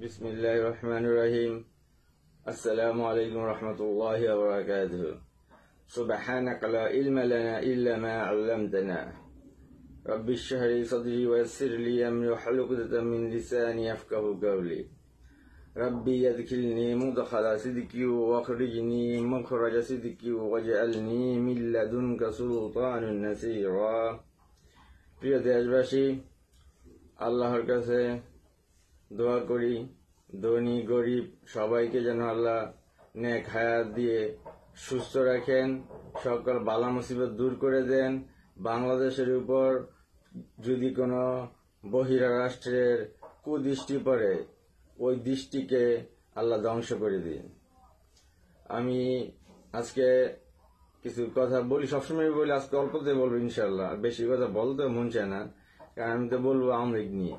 बिस्मिल्लाहिर्रहमानिर्रहीम। अस्सलामु अलैकुम रहमतुल्लाहि व बरकातुहू। सुब्हानक ला इल्म लना इल्ला मा अल्लमतना। रब्बि इश्रह ली सदरी व यस्सिर ली अमरी वहलुल उक़दतम मिन लिसानी यफ़क़हू क़ौली। रब्बि अदखिलनी मुदखला सिद्क़ी व अख़रिजनी मख़रज सिद्क़ी वजअलनी मिन लदुनका सुल्तानुन नसीरा। প্রিয় দেশবাসী, আল্লাহর কাছে দোয়া করি ধনী গরিব সবাইকে যেন আল্লাহ নেক হায়াত দিয়ে সুস্থ রাখেন, সকল বালা মুসিবত দূর করে দেন। বাংলাদেশের উপর যদি কোনো বহিরা রাষ্ট্রের কুদৃষ্টি পড়ে, ওই দৃষ্টিকে আল্লাহ ধ্বংস করে দিন। আমি আজকে কিছু কথা বলি, সবসময় বলি, আজকে অল্পতে বলবো ইনশাল্লাহ। বেশি কথা বলতে মন চায় না, কারণ আমি তো বলবো আওয়ামী লীগ নিয়ে।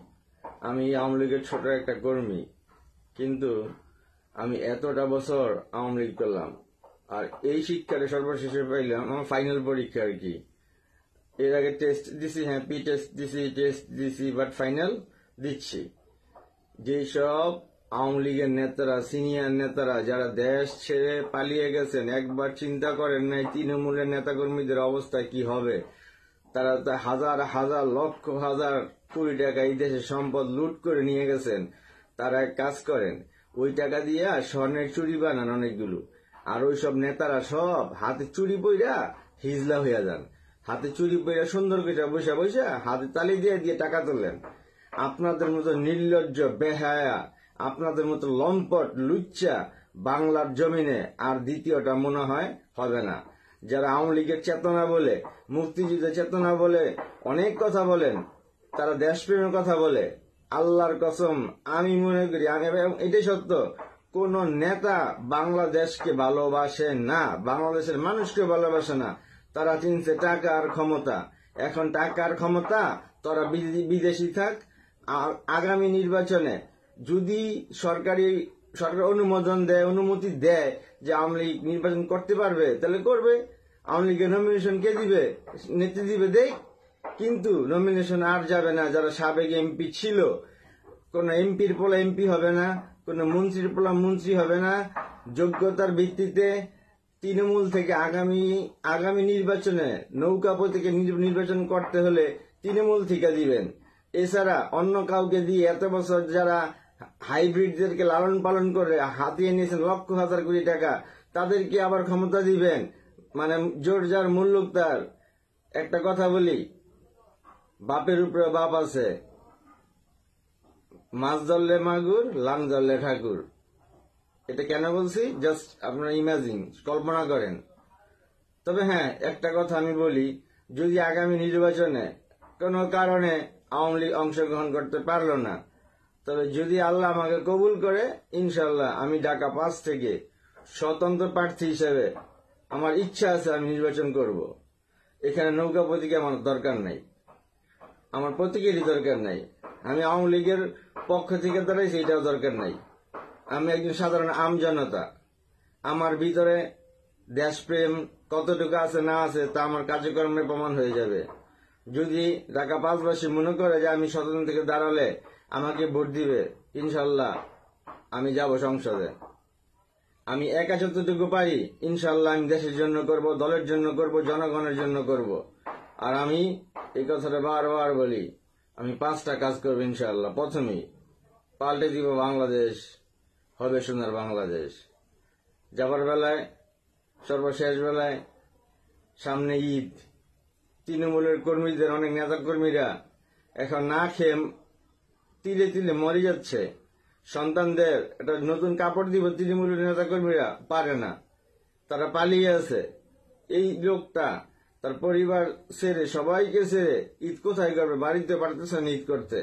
আমি আওয়ামী লীগের ছোট একটা কর্মী, কিন্তু আমি এতটা বছর আওয়ামী লীগ করলাম, আর এই শিক্ষাটা সর্বশেষে পাইলাম আমার ফাইনাল পরীক্ষা আর কি। এর আগে টেস্ট দিছি, হ্যাঁ পি টেস্ট দিছি, বাট ফাইনাল দিচ্ছি। যেসব আওয়ামী লীগের নেতারা, সিনিয়র নেতারা যারা দেশ ছেড়ে পালিয়ে গেছেন, একবার চিন্তা করেন নাই তৃণমূলের নেতাকর্মীদের অবস্থা কি হবে। তারা তো হাজার হাজার লক্ষ হাজার কোটি টাকা এই দেশের সম্পদ লুট করে নিয়ে গেছেন। তারা এক কাজ করেন, ওই টাকা দিয়ে স্বর্ণের চুড়ি বানান অনেকগুলো, আর ওই সব নেতারা সব হাতে চুড়ি পইরা হিজলা হইয়া যান। হাতে চুড়ি পইরা সুন্দর করে বসে বসে হাতে তালি দিয়ে দিয়ে টাকা তোলেন। আপনাদের মতো নির্লজ্জ বেহায়া, আপনাদের মতো লম্পট লুচ্চা বাংলার জমিনে আর দ্বিতীয়টা মনে হয় হবে না। যারা আওয়ামী লীগের চেতনা বলে, মুক্তিযুদ্ধের চেতনা বলে অনেক কথা বলেন, তারা দেশপ্রেমের কথা বলে, আল্লাহর কসম আমি মনে করি, আমি এটাই সত্য, কোন নেতা বাংলাদেশকে ভালোবাসে না, বাংলাদেশের মানুষকে ভালোবাসে না। তারা চিনছে টাকা আর ক্ষমতা। এখন টাকার ক্ষমতা, তারা বিদেশি থাক। আগামী নির্বাচনে যদি সরকার অনুমতি দেয় যে আওয়ামী লীগ নির্বাচন করতে পারবে, তাহলে করবে। আওয়ামী লীগের নমিনেশন কে দিবে? নেত্রী দিবে, দেখ। কিন্তু নমিনেশন আর যাবে না যারা সাবেক এমপি ছিল। কোন এমপির পোলা এমপি হবে না, কোন মন্ত্রীর পোলা মন্ত্রী হবে না। যোগ্যতার ভিত্তিতে তৃণমূল থেকে আগামী নির্বাচনে নৌকা প্রতীকে নির্বাচন করতে হলে তৃণমূল থেকে দিবেন। এছাড়া অন্য কাউকে দিয়ে এত বছর যারা হাইব্রিডদেরকে লালন পালন করে হাতিয়ে নিয়েছেন লক্ষ হাজার কোটি টাকা, তাদেরকে আবার ক্ষমতা দিবেন। মানে জোর যার মুল্লুক তার। একটা কথা বলি, বাপের উপরে বাপ আছে, মাছ ধরলে মাগুর, লাং ধরলে ঠাকুর। এটা কেন বলছি জাস্ট আপনারা ইমাজিন, কল্পনা করেন। তবে হ্যাঁ, একটা কথা আমি বলি, যদি আগামী নির্বাচনে কোনো কারণে আওয়ামী লীগ অংশগ্রহণ করতে পারলো না, তবে যদি আল্লাহ আমাকে কবুল করে, ইনশাল্লাহ আমি ঢাকা 5 থেকে স্বতন্ত্র প্রার্থী হিসেবে আমার ইচ্ছা আছে, আমি নির্বাচন করব। এখানে নৌকা প্রতীকে আমার দরকার নাই, আমার প্রতীকেরই দরকার নাই। আমি আওয়ামী লীগের পক্ষ থেকে দাঁড়াইছি, এটাও দরকার নাই। আমি একজন সাধারণ আমজনতা। আমার ভিতরে দেশপ্রেম কতটুকু আছে না আছে তা আমার কার্যক্রমে প্রমাণ হয়ে যাবে। যদি ঢাকা 5বাসী মনে করে যে আমি স্বতন্ত্র থেকে দাঁড়ালে আমাকে ভোট দিবে, ইনশাল্লাহ আমি যাব সংসদে। আমি একা যতটুকু পারি ইনশাল্লাহ আমি দেশের জন্য করব, দলের জন্য করব, জনগণের জন্য করব। আর আমি এই কথাটা বারবার বলি, আমি 5টা কাজ করবো ইনশাল্লাহ। প্রথমেই পাল্টে দিব বাংলাদেশ, হবে সোনার বাংলাদেশ। যাবার বেলায়, সর্বশেষ বেলায়, সামনে ঈদ, তৃণমূলের কর্মীদের অনেক নেতা কর্মীরা এখন না খেয়ে তিলে তিলে মরে যাচ্ছে। সন্তানদের একটা নতুন কাপড় দিব, তৃণমূলের নেতা কর্মীরা পারে না, তারা পালিয়ে আছে। এই লোকটা তার পরিবার ছেড়ে, সবাইকে ছেড়ে ঈদ কোথায় করবে? বাড়িতে পারতেছে না ঈদ করতে,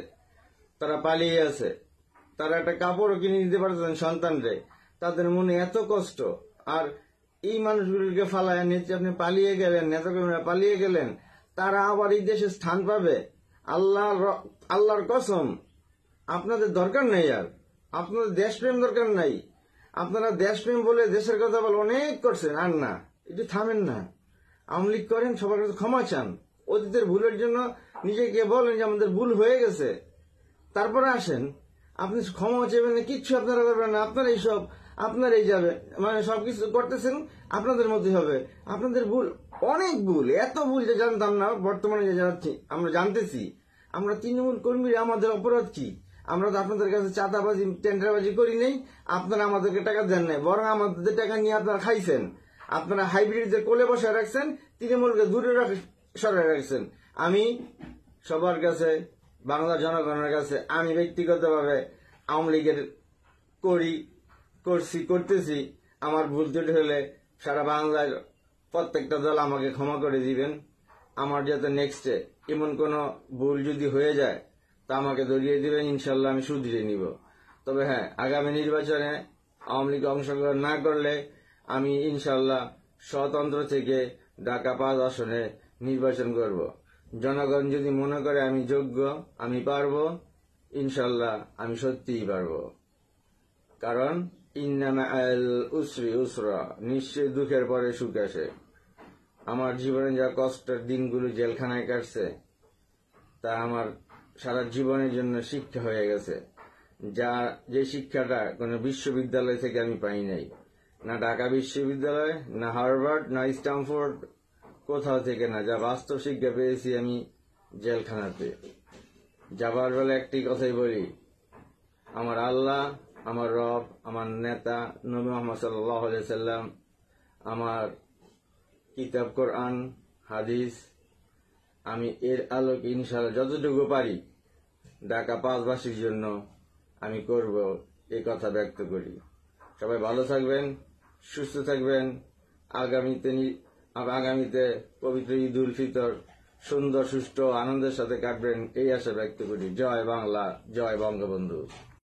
তারা পালিয়ে আছে। তারা একটা কাপড়ও কিনে দিতে পারতেছেন সন্তানরে। তাদের মনে এত কষ্ট। আর এই মানুষগুলিকে ফালায় নিচ্ছে, আপনি পালিয়ে গেলেন, নেতাকর্মীরা পালিয়ে গেলেন, তারা আবার এই দেশে স্থান পাবে? আল্লাহর কসম, আপনাদের দরকার নেই। আর আপনাদের দেশপ্রেম দরকার নাই। আপনারা দেশপ্রেম বলে দেশের কথা বলে অনেক করছেন, আর না, একটু থামেন না। আওয়ামী লীগ করেন, সবার কাছে ক্ষমা চান, অতীতের ভুলের জন্য নিজেকে বলেন যে আমাদের ভুল হয়ে গেছে, তারপরে আসেন। আপনি ক্ষমা চাইবেন না, কিচ্ছু আপনারা করবেন না, আপনারাই সব আপনারাই যাবে, মানে সবকিছু করতেছেন আপনাদের মধ্যে হবে। আপনাদের ভুল, অনেক ভুল, এত ভুল যে জানতাম না, বর্তমানে যে জানাচ্ছি আমরা জানতেছি। আমরা তৃণমূল কর্মীরা আমাদের অপরাধ কি? আমরা তো আপনাদের কাছে চাঁদাবাজি টেন্ডারবাজি করি নাই, আপনারা আমাদেরকে টাকা দেন নাই, বরং আমাদের টাকা নিয়ে আপনারা খাইছেন। আপনারা হাইব্রিডদের কোলে বসায় রাখছেন, তৃণমূলকে দূরে সরাই রাখছেন। আমি সবার কাছে, বাংলা জনগণের কাছে, আমি ব্যক্তিগতভাবে আওয়ামী লীগের করতেছি। আমার ভুল ত্রুটি হলে সারা বাংলার প্রত্যেকটা দল আমাকে ক্ষমা করে দিবেন। আমার যাতে নেক্সটে এমন কোন ভুল যদি হয়ে যায় তা আমাকে ধরিয়ে দিবেন, ইনশাল্লাহ আমি শুধরিয়ে নিব। তবে হ্যাঁ, আগামী নির্বাচনে আওয়ামী লীগ অংশগ্রহণ না করলে আমি ইনশাল্লাহ স্বতন্ত্র থেকে ঢাকা 5 আসনে নির্বাচন করব। জনগণ যদি মনে করে আমি যোগ্য, আমি পারবো, ইনশাল্লাহ আমি সত্যিই পারবো। কারণ ইন্নামা আল উসরি উসরা, নিশ্চয় দুঃখের পরে সুখ আসে। আমার জীবনে যা কষ্টের দিনগুলো জেলখানায় কাটছে তা আমার সারা জীবনের জন্য শিক্ষা হয়ে গেছে। যে শিক্ষাটা কোনো বিশ্ববিদ্যালয় থেকে আমি পাই নাই, না ঢাকা বিশ্ববিদ্যালয়, না হার্ভার্ড, না স্ট্যামফোর্ড, কোথাও থেকে না। যা বাস্তব শিক্ষা পেয়েছি আমি জেলখানাতে। যাবার বেলা একটি কথাই বলি, আমার আল্লাহ, আমার রব, আমার নেতা নবী মুহাম্মদ সাল্লাল্লাহু আলাইহি সাল্লাম, আমার কিতাব কোরআন হাদিস, আমি এর আলোকে ইনশাআল্লাহ যতটুকু পারি ঢাকা 5বাসীর জন্য আমি করব, এই কথা ব্যক্ত করি। সবাই ভালো থাকবেন, সুস্থ থাকবেন। আগামীতে পবিত্র ঈদ উল ফিতর সুন্দর সুষ্ঠু আনন্দের সাথে কাটবেন, এই আশা ব্যক্ত করি। জয় বাংলা, জয় বঙ্গবন্ধু।